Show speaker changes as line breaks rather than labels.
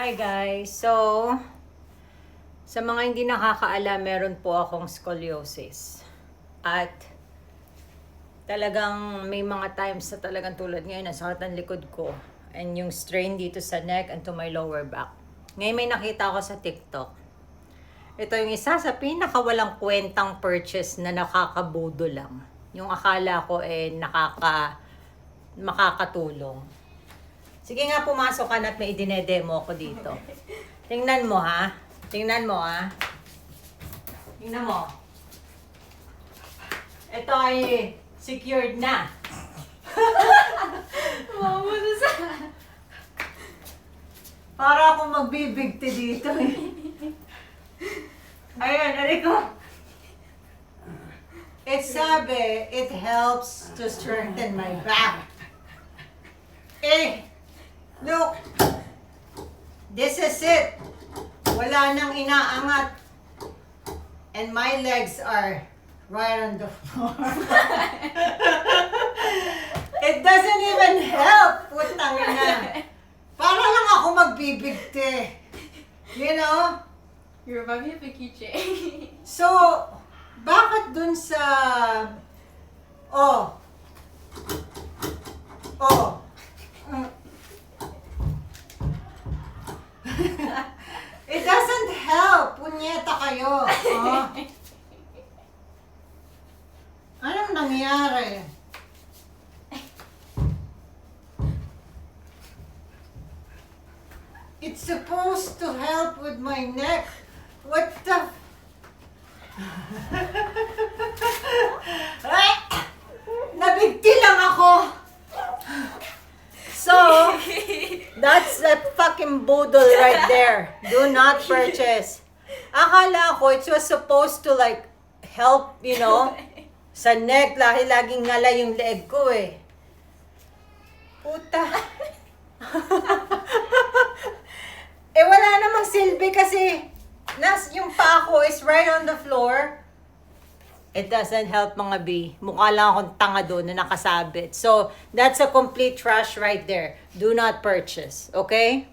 Hi guys! So, sa mga hindi nakakaalam, meron po akong scoliosis. At talagang may mga times na talagang tulad ngayon, nasakit ang likod ko. And yung strain dito sa neck and to my lower back. Ngayon may nakita ako sa TikTok. Ito yung isa sa pinakawalang kwentang purchase na nakakabudo lang. Yung akala ko makakatulong. Sige nga, pumasok ka na at may idinedemo ko dito. Tingnan mo ha. Tingnan mo ha. Tingnan mo. Ito ay secured na. Para akong magbibigti dito eh. Ayan, ko. It sabi, it helps to strengthen my back. Look, this is it. Wala nang inaangat. And my legs are right on the floor. It doesn't even help. Putang ina. Para lang ako magbibigti. You know?
You remind me of a keychain.
So, bakit dun sa... Oh. It doesn't help. Punyeta kayo. Oh. Anong nangyari? It's supposed to help with my neck. What the... Nabigti lang ako. So, that's a fucking boodle right there. Do not purchase. Akala ko it was supposed to like help, you know, sa neck. Laging ngala yung leg ko eh. Puta. Wala namang silbi kasi yung paa ko is right on the floor. It doesn't help mga B. Mukha lang akong tanga doon na nakasabit. So, that's a complete trash right there. Do not purchase. Okay?